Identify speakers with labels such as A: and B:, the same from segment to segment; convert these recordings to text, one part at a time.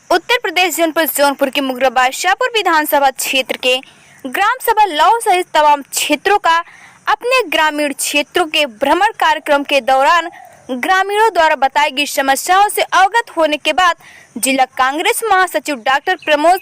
A: उत्तर प्रदेश जनपद जौनपुर के मुगरा बादशाहपुर विधानसभा क्षेत्र के ग्राम सभा लौ सहित तमाम क्षेत्रों का अपने ग्रामीण क्षेत्रों के भ्रमण कार्यक्रम के दौरान ग्रामीणों द्वारा बताई गई समस्याओं से अवगत होने के बाद जिला कांग्रेस महासचिव डॉक्टर प्रमोद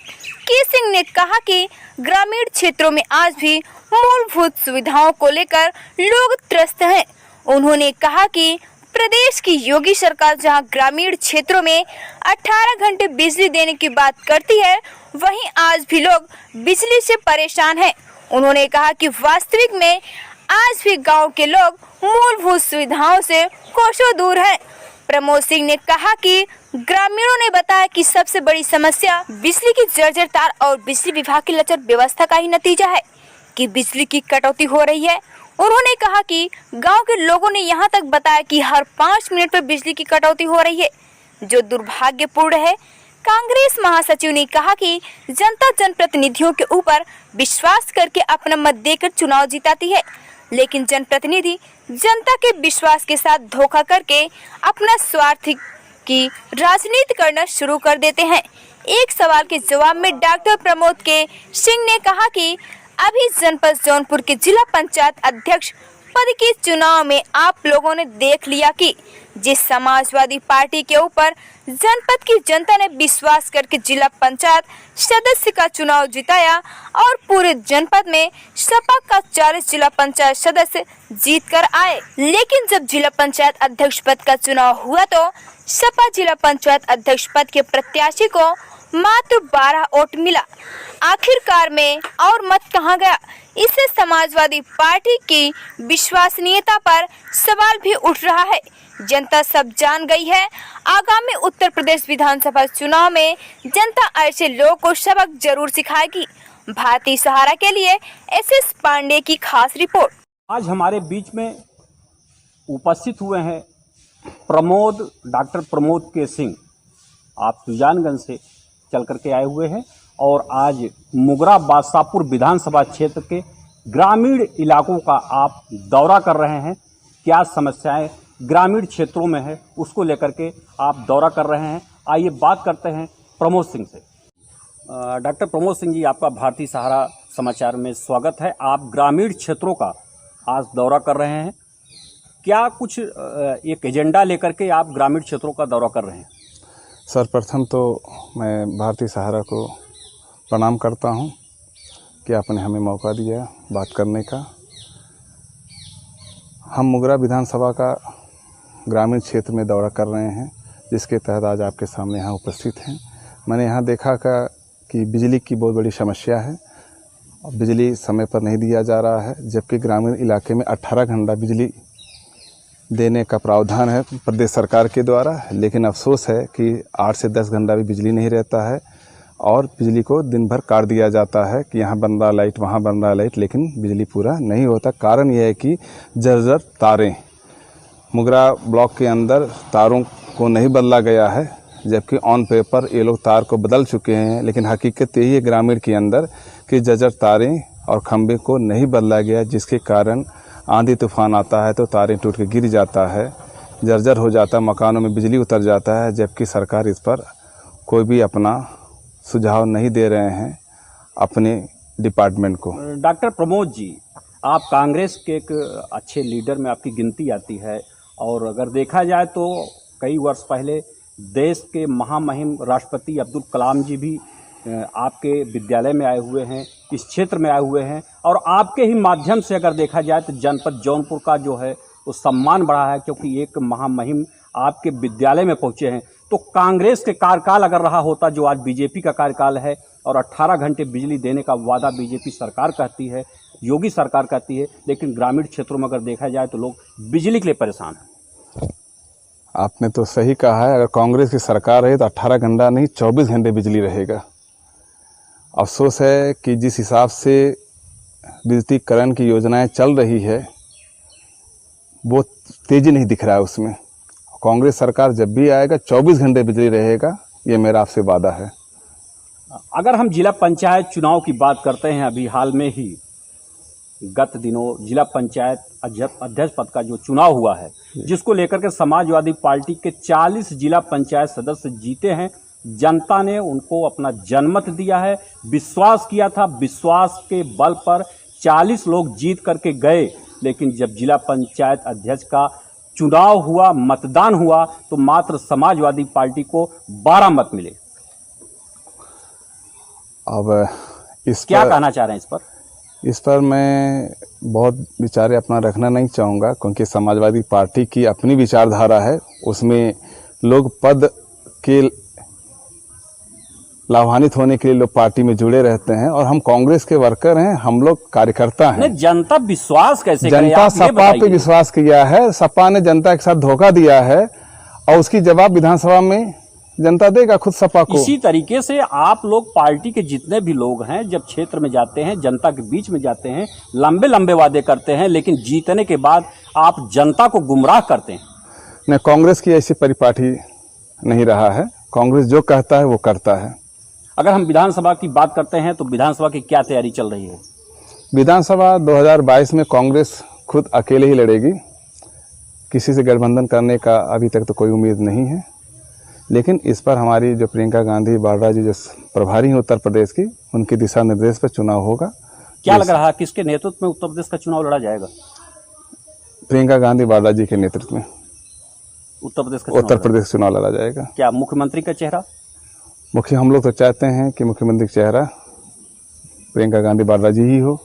A: के सिंह ने कहा कि ग्रामीण क्षेत्रों में आज भी मूलभूत सुविधाओं को लेकर लोग त्रस्त हैं। उन्होंने कहा कि प्रदेश की योगी सरकार जहां ग्रामीण क्षेत्रों में 18 घंटे बिजली देने की बात करती है, वहीं आज भी लोग बिजली से परेशान हैं। उन्होंने कहा कि वास्तविक में आज भी गांव के लोग मूलभूत सुविधाओं से कोसों दूर हैं। प्रमोद सिंह ने कहा कि ग्रामीणों ने बताया कि सबसे बड़ी समस्या बिजली की जर्जर तार और बिजली विभाग की लचर व्यवस्था का ही नतीजा है कि बिजली की कटौती हो रही है। उन्होंने कहा कि गांव के लोगों ने यहां तक बताया कि हर 5 मिनट पर बिजली की कटौती हो रही है, जो दुर्भाग्यपूर्ण है। कांग्रेस महासचिव ने कहा कि जनता जनप्रतिनिधियों के ऊपर विश्वास करके अपना मत देकर चुनाव जिताती है, लेकिन जनप्रतिनिधि जनता के विश्वास के साथ धोखा करके अपना स्वार्थ की राजनीति करना शुरू कर देते हैं। एक सवाल के जवाब में डॉक्टर प्रमोद के सिंह ने कहा कि अभी जनपद जौनपुर के जिला पंचायत अध्यक्ष पद के चुनाव में आप लोगों ने देख लिया कि जिस समाजवादी पार्टी के ऊपर जनपद की जनता ने विश्वास करके जिला पंचायत सदस्य का चुनाव जिताया और पूरे जनपद में सपा का 40 जिला पंचायत सदस्य जीत कर आए, लेकिन जब जिला पंचायत अध्यक्ष पद का चुनाव हुआ तो सपा जिला पंचायत अध्यक्ष पद के प्रत्याशी को मात्र 12 वोट मिला। आखिरकार में और मत कहां गया? इससे समाजवादी पार्टी की विश्वसनीयता पर सवाल भी उठ रहा है। जनता सब जान गई है। आगामी उत्तर प्रदेश विधानसभा चुनाव में जनता ऐसे लोगों को सबक जरूर सिखाएगी। भारतीय सहारा के लिए एसएस पांडे की खास रिपोर्ट।
B: आज हमारे बीच में उपस्थित हुए हैं डॉक्टर प्रमोद के सिंह। आप सुजानगंज से चल करके आए हुए हैं और आज मुगरा बादशाहपुर विधानसभा क्षेत्र के ग्रामीण इलाकों का आप दौरा कर रहे हैं। क्या समस्याएं ग्रामीण क्षेत्रों में है, उसको लेकर के आप दौरा कर रहे हैं। आइए बात करते हैं प्रमोद सिंह से। डॉक्टर प्रमोद सिंह जी, आपका भारतीय सहारा समाचार में स्वागत है। आप ग्रामीण क्षेत्रों का आज दौरा कर रहे हैं। क्या कुछ एक एजेंडा लेकर के आप ग्रामीण क्षेत्रों का दौरा कर रहे हैं?
C: सर्वप्रथम तो मैं भारतीय सहारा को प्रणाम करता हूं कि आपने हमें मौका दिया बात करने का। हम मुगरा विधानसभा का ग्रामीण क्षेत्र में दौरा कर रहे हैं, जिसके तहत आज आपके सामने यहाँ उपस्थित हैं। मैंने यहाँ देखा कि बिजली की बहुत बड़ी समस्या है और बिजली समय पर नहीं दिया जा रहा है, जबकि ग्रामीण इलाके में 18 घंटा बिजली देने का प्रावधान है प्रदेश सरकार के द्वारा, लेकिन अफसोस है कि 8 से 10 घंटा भी बिजली नहीं रहता है और बिजली को दिन भर काट दिया जाता है कि यहाँ बन रहा लाइट, वहाँ बन रहा लाइट, लेकिन बिजली पूरा नहीं होता। कारण यह है कि जर्जर तारें मुगरा ब्लॉक के अंदर तारों को नहीं बदला गया है, जबकि ऑन पेपर ये लोग तार को बदल चुके हैं, लेकिन हकीकत यही है ग्रामीण के अंदर कि जर्जर तारें और खंभे को नहीं बदला गया, जिसके कारण आंधी तूफान आता है तो तारें टूट के गिर जाता है, जर्जर हो जाता है, मकानों में बिजली उतर जाता है, जबकि सरकार इस पर कोई भी अपना सुझाव नहीं दे रहे हैं अपने डिपार्टमेंट को।
B: डॉक्टर प्रमोद जी, आप कांग्रेस के एक अच्छे लीडर में आपकी गिनती आती है और अगर देखा जाए तो कई वर्ष पहले देश के महामहिम राष्ट्रपति अब्दुल कलाम जी भी आपके विद्यालय में आए हुए हैं, इस क्षेत्र में आए हुए हैं और आपके ही माध्यम से अगर देखा जाए तो जनपद जौनपुर का जो है वो सम्मान बढ़ा है, क्योंकि एक महामहिम आपके विद्यालय में पहुंचे हैं। तो कांग्रेस के कार्यकाल अगर रहा होता जो आज बीजेपी का कार्यकाल है और 18 घंटे बिजली देने का वादा बीजेपी सरकार कहती है, योगी सरकार कहती है, लेकिन ग्रामीण क्षेत्रों में अगर देखा जाए तो लोग बिजली के लिए परेशान हैं।
C: आपने तो सही कहा है, अगर कांग्रेस की सरकार रहे तो 18 घंटा नहीं 24 घंटे बिजली रहेगा। अफसोस है कि जिस हिसाब से विद्युतीकरण की योजनाएं चल रही है वो तेजी नहीं दिख रहा है उसमें। कांग्रेस सरकार जब भी आएगा 24 घंटे बिजली रहेगा, ये मेरा आपसे वादा है।
B: अगर हम जिला पंचायत चुनाव की बात करते हैं, अभी हाल में ही गत दिनों जिला पंचायत अध्यक्ष पद का जो चुनाव हुआ है, जिसको लेकर के समाजवादी पार्टी के 40 जिला पंचायत सदस्य जीते हैं, जनता ने उनको अपना जनमत दिया है, विश्वास किया था, विश्वास के बल पर 40 लोग जीत करके गए। लेकिन जब जिला पंचायत अध्यक्ष का चुनाव हुआ, मतदान हुआ, तो मात्र समाजवादी पार्टी को 12 मत मिले।
C: अब
B: क्या कहना चाह रहे हैं इस पर?
C: इस पर मैं बहुत विचारे अपना रखना नहीं चाहूँगा, क्योंकि समाजवादी पार्टी की अपनी विचारधारा है। उसमें लोग पद के लाभान्वित होने के लिए लोग पार्टी में जुड़े रहते हैं, और हम कांग्रेस के वर्कर हैं, हम लोग कार्यकर्ता हैं।
B: जनता विश्वास कैसे करे?
C: जनता सपा पे विश्वास किया है, सपा ने जनता के साथ धोखा दिया है, और उसकी जवाब विधानसभा में जनता देगा खुद सपा को।
B: इसी तरीके से आप लोग पार्टी के जितने भी लोग हैं, जब क्षेत्र में जाते हैं, जनता के बीच में जाते हैं, लंबे लंबे वादे करते हैं, लेकिन जीतने के बाद आप जनता को गुमराह करते हैं।
C: नहीं, कांग्रेस की ऐसी परिपाटी नहीं रहा है। कांग्रेस जो कहता है वो करता है।
B: अगर हम विधानसभा की बात करते हैं तो विधानसभा की क्या तैयारी चल रही है?
C: विधानसभा 2022 में कांग्रेस खुद अकेले ही लड़ेगी। किसी से गठबंधन करने का अभी तक तो कोई उम्मीद नहीं है, लेकिन इस पर हमारी जो प्रियंका गांधी वाड्रा जी जो प्रभारी हैं उत्तर प्रदेश की, उनके दिशा निर्देश पर चुनाव होगा।
B: क्या लग रहा है किसके नेतृत्व में उत्तर प्रदेश का चुनाव लड़ा जाएगा?
C: प्रियंका गांधी वाड्रा जी के नेतृत्व में
B: उत्तर प्रदेश
C: चुनाव लड़ा जाएगा।
B: क्या मुख्यमंत्री का चेहरा?
C: हम लोग तो चाहते हैं कि मुख्यमंत्री का चेहरा प्रियंका गांधी वाड्रा जी ही हो।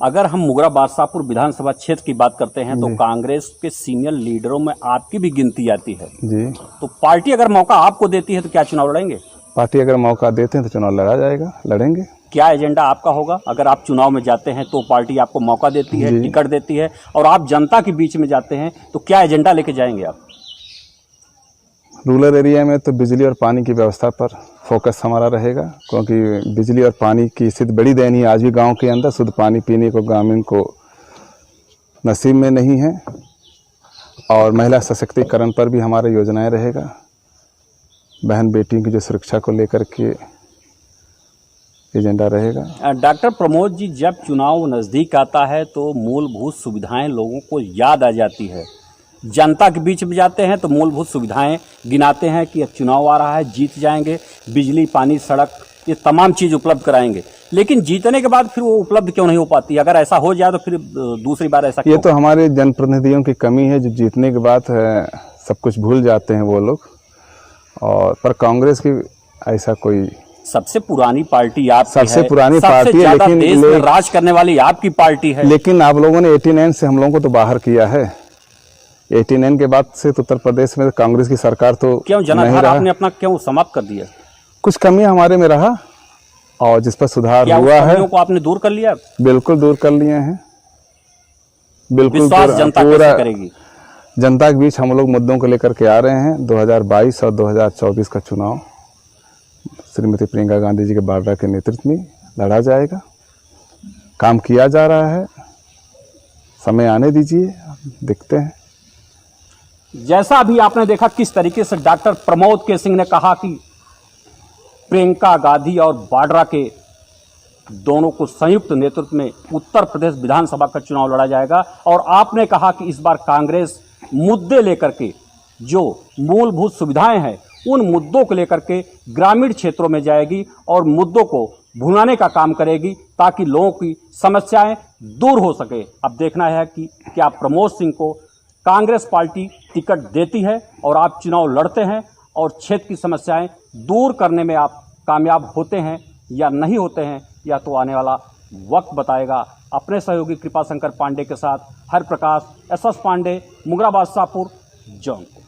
B: अगर हम मुगरा बादशाहपुर विधानसभा क्षेत्र की बात करते हैं तो कांग्रेस के सीनियर लीडरों में आपकी भी गिनती आती है
C: जी।
B: तो पार्टी अगर मौका आपको देती है तो क्या चुनाव लड़ेंगे?
C: पार्टी अगर मौका देते हैं तो चुनाव लड़ा जाएगा, लड़ेंगे।
B: क्या एजेंडा आपका होगा? अगर आप चुनाव में जाते हैं तो पार्टी आपको मौका देती है, टिकट देती है, और आप जनता के बीच में जाते हैं, तो क्या एजेंडा लेके जाएंगे आप?
C: रूरल एरिया में तो बिजली और पानी की व्यवस्था पर फोकस हमारा रहेगा, क्योंकि बिजली और पानी की स्थिति बड़ी दयनीय आज भी गांव के अंदर शुद्ध पानी पीने को ग्रामीण को नसीब में नहीं है। और महिला सशक्तिकरण पर भी हमारा योजनाएं रहेगा। बहन बेटियों की जो सुरक्षा को लेकर के एजेंडा रहेगा।
B: डॉक्टर प्रमोद जी, जब चुनाव नज़दीक आता है तो मूलभूत सुविधाएं लोगों को याद आ जाती है। जनता के बीच में जाते हैं तो मूलभूत सुविधाएं गिनाते हैं कि चुनाव आ रहा है, जीत जाएंगे, बिजली, पानी, सड़क, ये तमाम चीज़ उपलब्ध कराएंगे। लेकिन जीतने के बाद फिर वो उपलब्ध क्यों नहीं हो पाती? अगर ऐसा हो जाए तो फिर दूसरी बार ऐसा क्यों?
C: ये तो हमारे जनप्रतिनिधियों की कमी है, जो जीतने के बाद सब कुछ भूल जाते हैं वो लोग। और पर कांग्रेस की ऐसा कोई
B: सबसे पुरानी पार्टी आपकी
C: सबसे
B: है,
C: पुरानी पार्टी है, लेकिन
B: देश में राज करने वाली आपकी पार्टी है।
C: लेकिन आप लोगों ने 89 से हम लोगों को तो बाहर किया है। 89 के बाद से तो उत्तर प्रदेश में कांग्रेस की सरकार तो
B: क्यों जनाधार आपने अपना क्यों समाप्त कर दिया?
C: कुछ कमी हमारे में रहा और जिस पर सुधार हुआ है
B: को आपने दूर कर लिया?
C: बिल्कुल दूर कर लिए हैं। बिल्कुल
B: जनता कैसे करेगी?
C: जनता के बीच हम लोग मुद्दों को लेकर के आ रहे हैं। 2022 और 2024 का चुनाव श्रीमती प्रियंका गांधी जी के वाड्रा के नेतृत्व में लड़ा जाएगा। काम किया जा रहा है, समय आने दीजिए, देखते हैं।
B: जैसा अभी आपने देखा किस तरीके से डॉक्टर प्रमोद के सिंह ने कहा कि प्रियंका गांधी और वाड्रा के दोनों को संयुक्त नेतृत्व में उत्तर प्रदेश विधानसभा का चुनाव लड़ा जाएगा। और आपने कहा कि इस बार कांग्रेस मुद्दे लेकर के, जो मूलभूत सुविधाएं हैं उन मुद्दों को लेकर के ग्रामीण क्षेत्रों में जाएगी और मुद्दों को भुनाने का काम करेगी ताकि लोगों की समस्याएं दूर हो सके। अब देखना है कि क्या प्रमोद सिंह को कांग्रेस पार्टी टिकट देती है और आप चुनाव लड़ते हैं और क्षेत्र की समस्याएं दूर करने में आप कामयाब होते हैं या नहीं होते हैं, या तो आने वाला वक्त बताएगा। अपने सहयोगी कृपाशंकर पांडे के साथ हर प्रकाश, एसएस पांडे, मुगरा बादशाहपुर, जौनपुर।